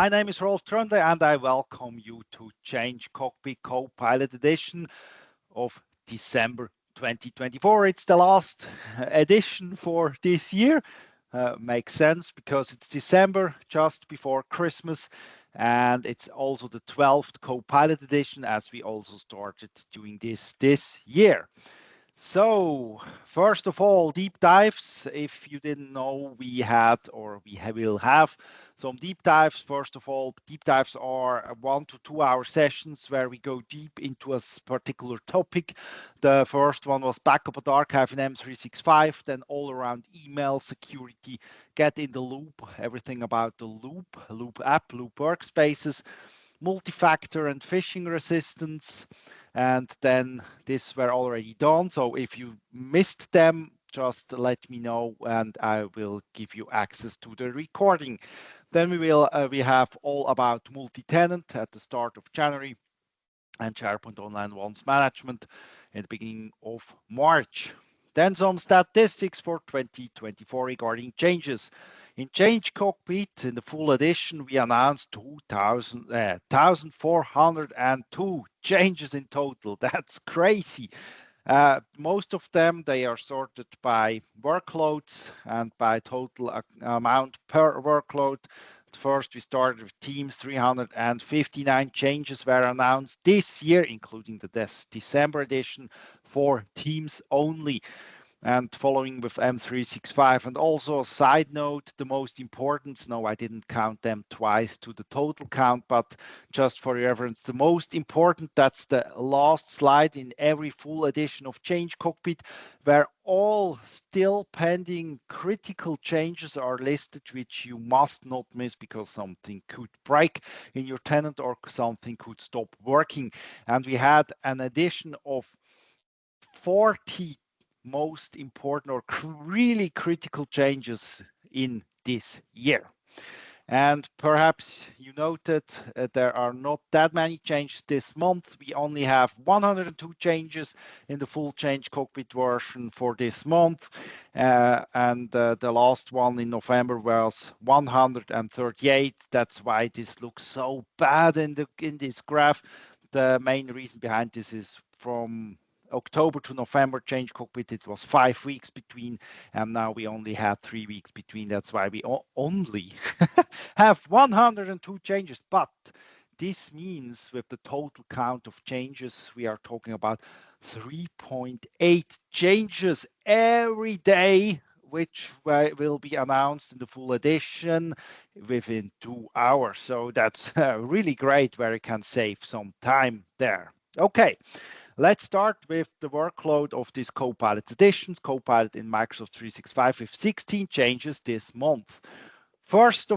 My name is Rolf Tröndle and I welcome you to ChangeCockpit Copilot edition of December 2024. It's the last edition for this year. Makes sense because it's December just before Christmas, and it's also the 12th Copilot edition as we also started doing this year. So, first of all, deep dives. If you didn't know, we had or we will have some deep dives. First of all, deep dives are 1 to 2 hour sessions where we go deep into a particular topic. The first one was backup and archive in M365, then all around email security, get in the loop, everything about the loop app, loop workspaces, multi-factor and phishing resistance. And then these were already done. So if you missed them, just let me know and I will give you access to the recording. Then we have all about multi-tenant at the start of January and SharePoint Online Once Management at the beginning of March. Then some statistics for 2024 regarding changes. In ChangeCockpit, in the full edition, we announced 1,402 changes in total. That's crazy. Most of them, they are sorted by workloads and by total amount per workload. First, we started with Teams. 359 changes were announced this year, including the December edition for Teams only. And following with M365. And also a side note, the most important, no, I didn't count them twice to the total count, but just for reference, the most important, that's the last slide in every full edition of ChangeCockpit, where all still pending critical changes are listed, which you must not miss because something could break in your tenant or something could stop working. And we had an addition of 40 most important or really critical changes in this year. And perhaps you noted there are not that many changes this month. We only have 102 changes in the full ChangeCockpit version for this month. And the last one in November was 138. That's why this looks so bad in this graph. The main reason behind this is from October to November ChangeCockpit, it was 5 weeks between, and now we only had 3 weeks between. That's why we only have 102 changes. But this means with the total count of changes, we are talking about 3.8 changes every day, which will be announced in the full edition within 2 hours. So that's really great where you can save some time there. Okay. Let's start with the workload of this Copilot editions, Copilot in Microsoft 365 with 16 changes this month. First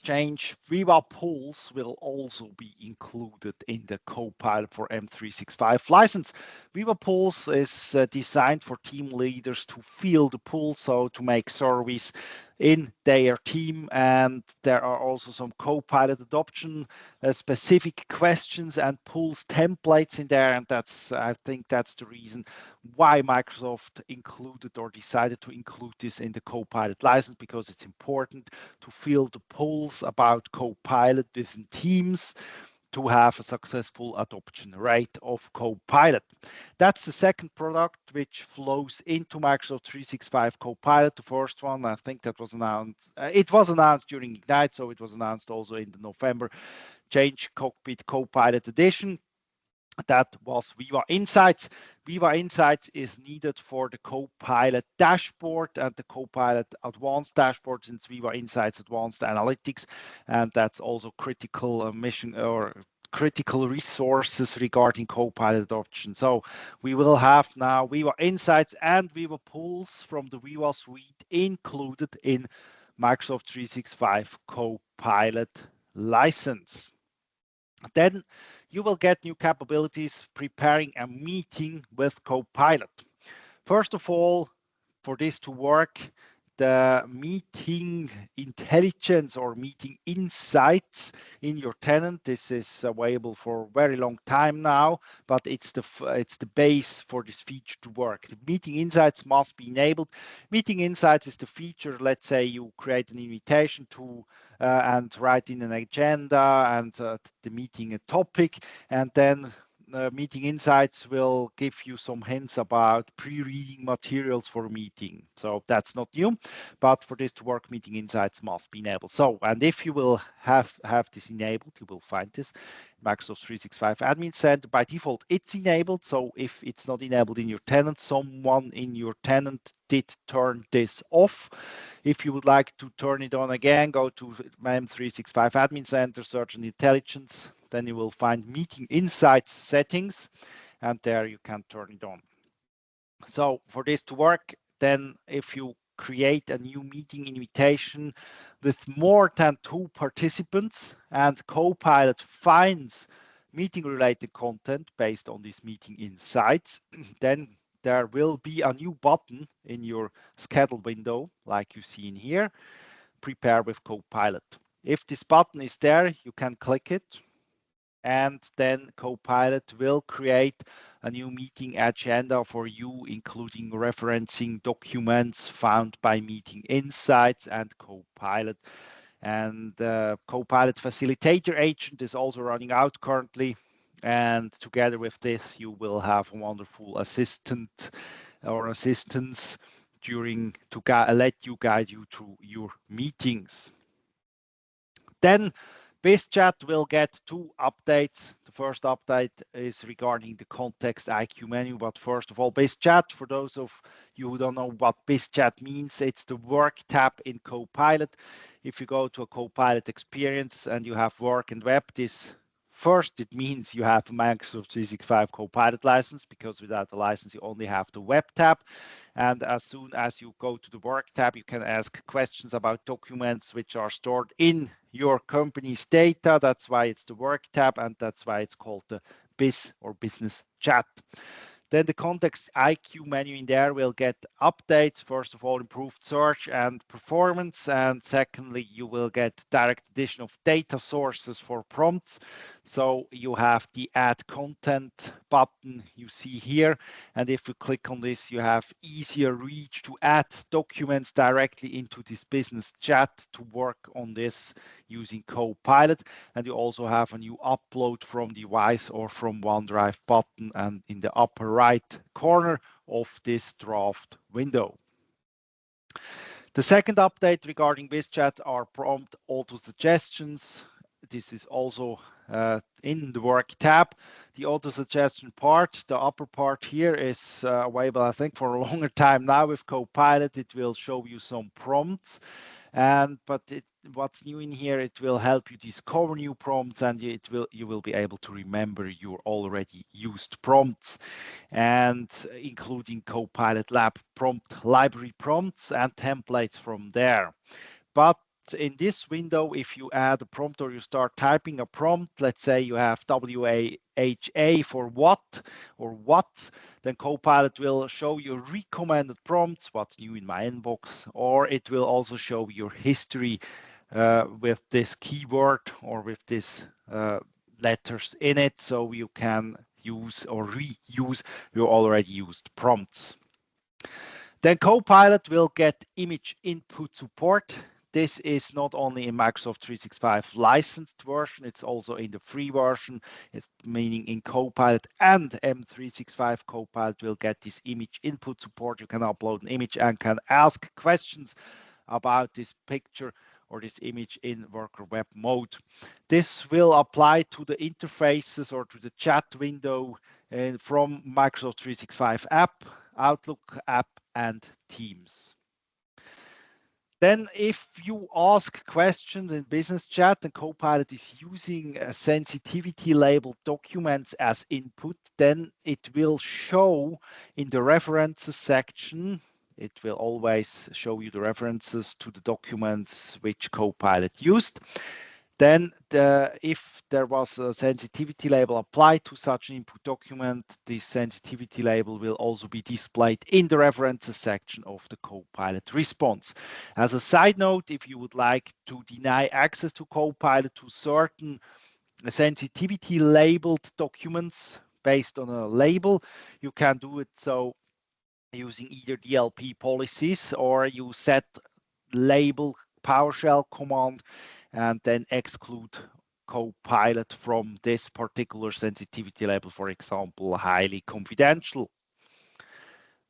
change, Viva Pulse will also be included in the Copilot for M365 license. Viva Pulse is designed for team leaders to feel the pulse, so to make service in their team. And there are also some Copilot adoption specific questions and Pulse templates in there. And I think that's the reason why Microsoft included or decided to include this in the Copilot license, because it's important to feel the pulse about Copilot within teams to have a successful adoption rate of Copilot. That's the second product which flows into Microsoft 365 Copilot. The first one, I think that was announced, it was announced during Ignite, so it was announced also in the November ChangeCockpit Copilot edition. That was Viva Insights. Viva Insights is needed for the Copilot dashboard and the Copilot Advanced dashboard, since Viva Insights Advanced Analytics, and that's also critical mission or critical resources regarding Copilot adoption. So we will have now Viva Insights and Viva Pulse from the Viva Suite included in Microsoft 365 Copilot license. Then you will get new capabilities preparing a meeting with Copilot. First of all, for this to work, the meeting intelligence or meeting insights in your tenant. This is available for a very long time now, but it's the base for this feature to work. The meeting insights must be enabled. Meeting insights is the feature. Let's say you create an invitation to and write in an agenda and the meeting a topic, and then Meeting Insights will give you some hints about pre-reading materials for a meeting. So that's not new, but for this to work, Meeting Insights must be enabled. So, and if you will have this enabled, you will find this Microsoft 365 Admin Center. By default, it's enabled. So if it's not enabled in your tenant, someone in your tenant did turn this off. If you would like to turn it on again, go to M365 Admin Center, search on intelligence, then you will find Meeting Insights settings, and there you can turn it on. So for this to work, then if you create a new meeting invitation with more than 2 participants and Copilot finds meeting related content based on these meeting insights, then there will be a new button in your schedule window, like you see in here, prepare with Copilot. If this button is there, you can click it, and then Copilot will create a new meeting agenda for you, including referencing documents found by Meeting Insights and Copilot. And Copilot Facilitator Agent is also running out currently. And together with this, you will have a wonderful assistant or assistance during to let you guide you through your meetings. Then BizChat will get 2 updates. The first update is regarding the context IQ menu. But first of all, BizChat, for those of you who don't know what BizChat means, it's the work tab in Copilot. If you go to a Copilot experience and you have work and web, this first, it means you have a Microsoft 365 Copilot license, because without the license, you only have the web tab. And as soon as you go to the work tab, you can ask questions about documents which are stored in your company's data. That's why it's the work tab, and that's why it's called the Biz or Business Chat. Then the context IQ menu in there will get updates. First of all, improved search and performance. And secondly, you will get direct addition of data sources for prompts. So you have the add content button you see here. And if you click on this, you have easier reach to add documents directly into this business chat to work on this using Copilot. And you also have a new upload from device or from OneDrive button, and in the upper right corner of this draft window. The second update regarding BizChat are prompt auto suggestions. This is also in the work tab. The auto suggestion part, the upper part here, is available, I think, for a longer time now with Copilot. It will show you some prompts. What's new in here, it will help you discover new prompts, and you will be able to remember your already used prompts, and including Copilot Lab prompt library prompts and templates from there. But in this window, if you add a prompt or you start typing a prompt, let's say you have WAHA for what or what, then Copilot will show you recommended prompts, what's new in my inbox, or it will also show your history with this keyword or with this letters in it, so you can use or reuse your already used prompts. Then Copilot will get image input support. This is not only in Microsoft 365 licensed version, it's also in the free version. It's meaning in Copilot and M365 Copilot will get this image input support. You can upload an image and can ask questions about this picture or this image in worker web mode. This will apply to the interfaces or to the chat window from Microsoft 365 app, Outlook app, and Teams. Then if you ask questions in business chat and Copilot is using sensitivity labeled documents as input, then it will show in the references section. It will always show you the references to the documents which Copilot used. Then if there was a sensitivity label applied to such an input document, this sensitivity label will also be displayed in the references section of the Copilot response. As a side note, if you would like to deny access to Copilot to certain sensitivity labeled documents based on a label, you can do it so using either DLP policies, or you set label PowerShell command and then exclude Copilot from this particular sensitivity label, for example, highly confidential.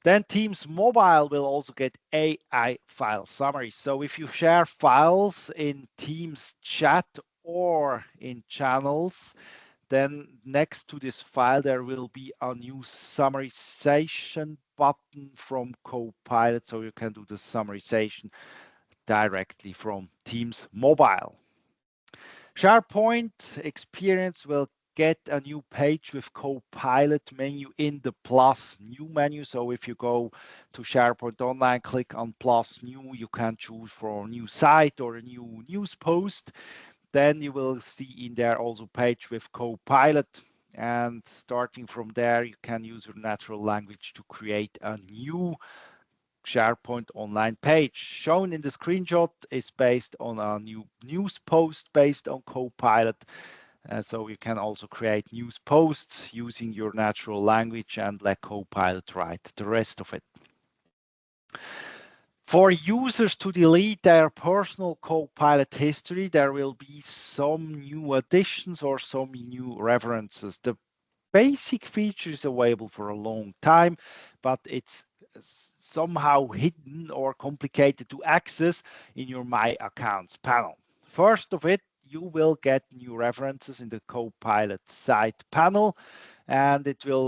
Then Teams Mobile will also get AI file summaries. So if you share files in Teams chat or in channels, then next to this file, there will be a new summarization button from Copilot, so you can do the summarization directly from Teams Mobile. SharePoint Experience will get a new page with Copilot menu in the plus new menu. So if you go to SharePoint Online, click on plus new, you can choose for a new site or a new news post. Then you will see in there also page with Copilot. And starting from there, you can use your natural language to create a new SharePoint online page. Shown in the screenshot is based on a new news post based on Copilot. So you can also create news posts using your natural language and let Copilot write the rest of it. For users to delete their personal Copilot history, there will be some new additions or some new references. The basic feature is available for a long time, but it's somehow hidden or complicated to access in your My Accounts panel. First of it, you will get new references in the Copilot side panel, and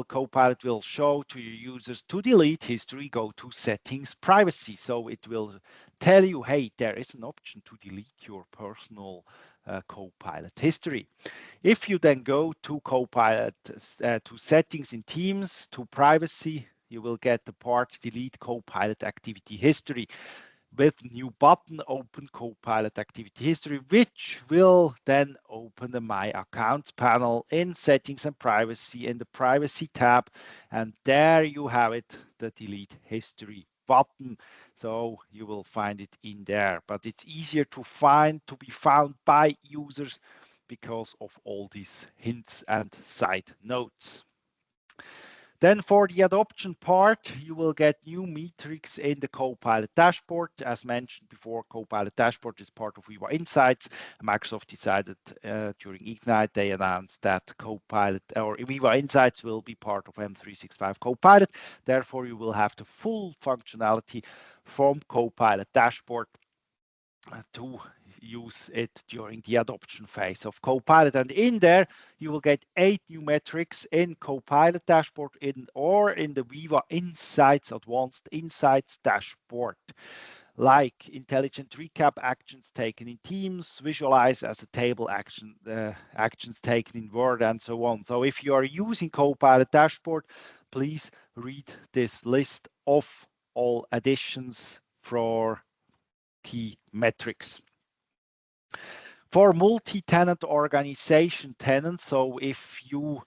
Copilot will show to your users to delete history, go to settings, privacy. So it will tell you, hey, there is an option to delete your personal Copilot history. If you then go to Copilot, to settings in Teams, to privacy, you will get the part delete Copilot activity history with new button open Copilot activity history, which will then open the My Accounts panel in settings and privacy in the privacy tab. And there you have it, the delete history button. So you will find it in there, but it's easier to be found by users because of all these hints and side notes. Then for the adoption part, you will get new metrics in the Copilot dashboard. As mentioned before, Copilot dashboard is part of Viva Insights. Microsoft decided during Ignite, they announced that Copilot or Viva Insights will be part of M365 Copilot. Therefore, you will have the full functionality from Copilot dashboard to use it during the adoption phase of Copilot. And in there, you will get 8 new metrics in Copilot dashboard or in the Viva Insights Advanced Insights dashboard, like intelligent recap actions taken in Teams, visualize as a table action, actions taken in Word, and so on. So if you are using Copilot dashboard, please read this list of all additions for key metrics. For multi-tenant organization tenants, so if you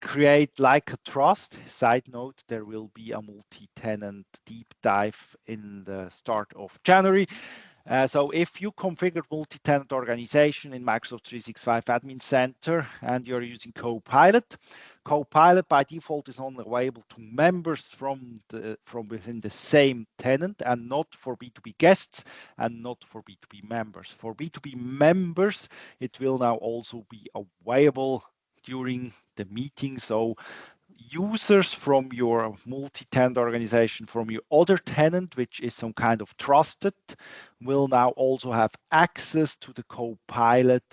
create like a trust, side note, there will be a multi-tenant deep dive in the start of January. So if you configure multi-tenant organization in Microsoft 365 Admin Center and you're using Copilot, Copilot by default is only available to members from within the same tenant and not for B2B guests and not for B2B members. For B2B members, it will now also be available during the meeting. So users from your multi-tenant organization, from your other tenant, which is some kind of trusted, will now also have access to the Copilot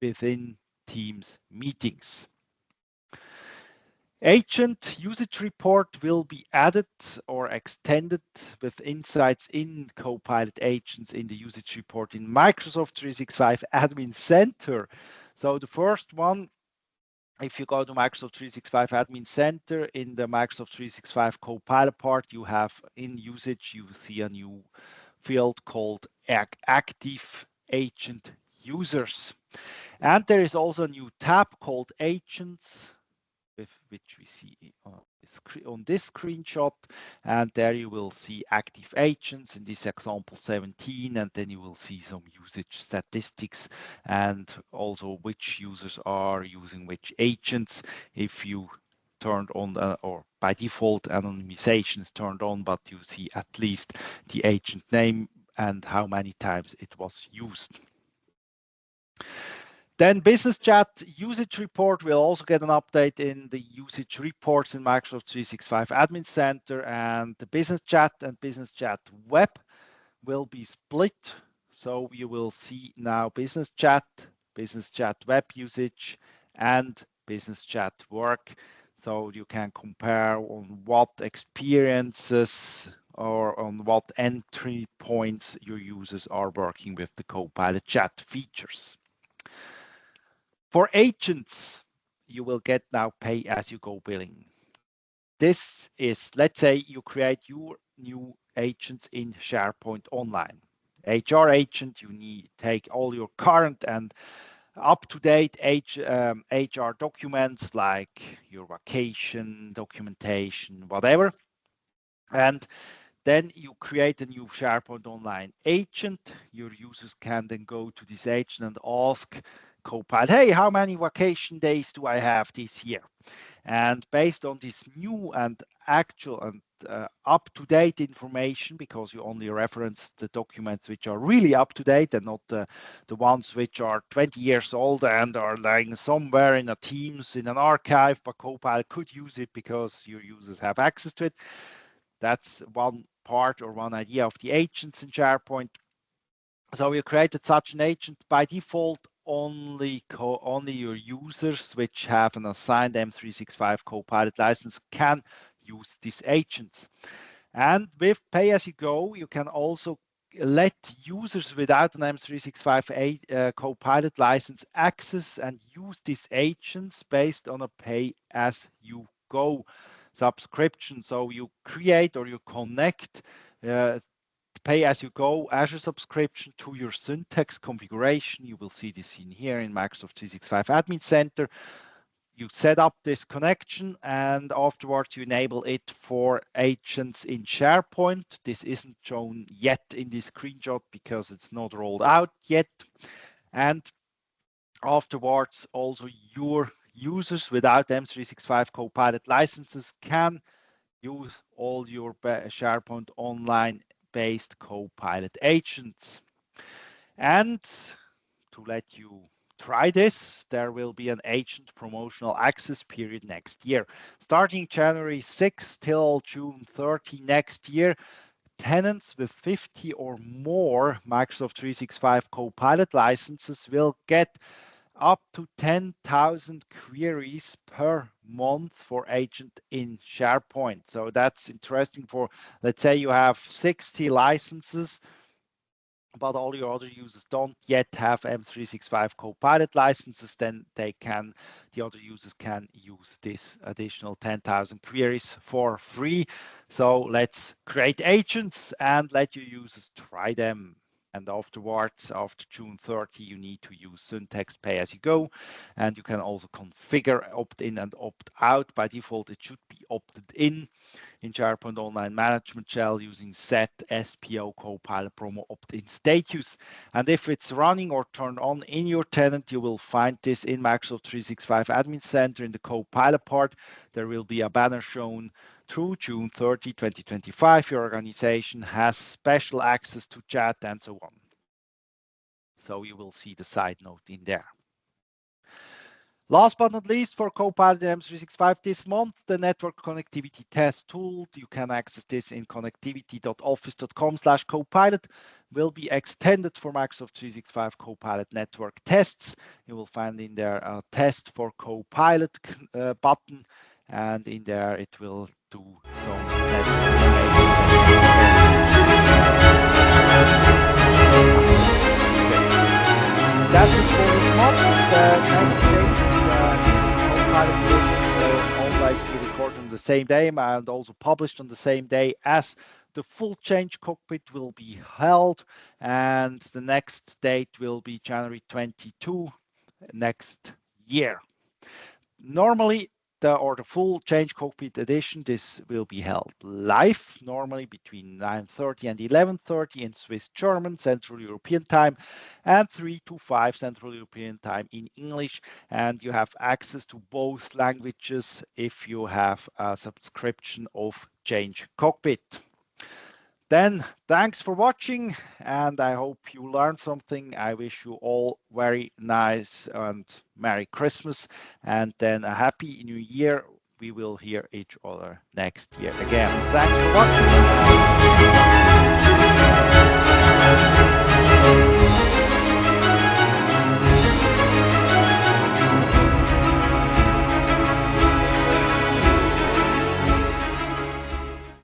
within Teams meetings. Agent usage report will be added or extended with insights in Copilot agents in the usage report in Microsoft 365 Admin Center. So the first one, if you go to Microsoft 365 Admin Center, in the Microsoft 365 Copilot part, you have in usage, you see a new field called Active Agent users. And there is also a new tab called Agents, which we see on this screenshot, and there you will see active agents, in this example 17, and then you will see some usage statistics and also which users are using which agents. If you turned on or by default anonymization is turned on, but you see at least the agent name and how many times it was used. Then business chat usage report will also get an update in the usage reports in Microsoft 365 Admin Center, and the business chat and business chat web will be split. So you will see now business chat web usage, and business chat work. So you can compare on what experiences or on what entry points your users are working with the Copilot chat features. For agents, you will get now pay-as-you-go billing. This is, let's say you create your new agents in SharePoint Online. HR agent, you need take all your current and up-to-date HR documents like your vacation, documentation, whatever. And then you create a new SharePoint Online agent. Your users can then go to this agent and ask Copilot, hey, how many vacation days do I have this year? And based on this new and actual and up-to-date information, because you only reference the documents which are really up-to-date and not the ones which are 20 years old and are lying somewhere in a Teams, in an archive, but Copilot could use it because your users have access to it. That's one part or one idea of the agents in SharePoint. So we created such an agent. By default, only your users which have an assigned M365 Copilot license can use these agents. And with pay-as-you-go, you can also let users without an M365 Copilot license access and use these agents based on a pay-as-you-go subscription. So you create or you connect pay-as-you-go Azure subscription to your Syntax configuration. You will see this in here in Microsoft 365 Admin Center. You set up this connection and afterwards you enable it for agents in SharePoint. This isn't shown yet in this screenshot because it's not rolled out yet. And afterwards, also your users without M365 Copilot licenses can use all your SharePoint Online based Copilot agents. And to let you try this, there will be an agent promotional access period next year. Starting January 6 till June 30 next year, tenants with 50 or more Microsoft 365 Copilot licenses will get up to 10,000 queries per month for agent in SharePoint. So that's interesting for, let's say you have 60 licenses, but all your other users don't yet have M365 Copilot licenses, then the other users can use this additional 10,000 queries for free. So let's create agents and let your users try them. And afterwards, after June 30, you need to use Syntax pay-as-you-go, and you can also configure opt-in and opt-out. By default, it should be opted in SharePoint Online Management Shell using set SPO Copilot promo opt-in status. And if it's running or turned on in your tenant, you will find this in Microsoft 365 Admin Center in the Copilot part. There will be a banner shown through June 30, 2025. Your organization has special access to chat and so on. So you will see the side note in there. Last but not least, for Copilot M365 this month, the network connectivity test tool. You can access this in connectivity.office.com/Copilot. Will be extended for Microsoft 365 Copilot network tests. You will find in there a test for Copilot button, and in there it will do some That's it for this month. The next dates is Copilot will always be recorded on the same day and also published on the same day as the full Change Cockpit will be held, and the next date will be January 22 next year. Normally, the full Change Cockpit edition, this will be held live, normally between 9:30 and 11:30 in Swiss German Central European time, and 3 to 5 Central European time in English. And you have access to both languages if you have a subscription of Change Cockpit. Then thanks for watching, and I hope you learned something. I wish you all very nice and Merry Christmas, and then a Happy New Year. We will hear each other next year again. Thanks for watching.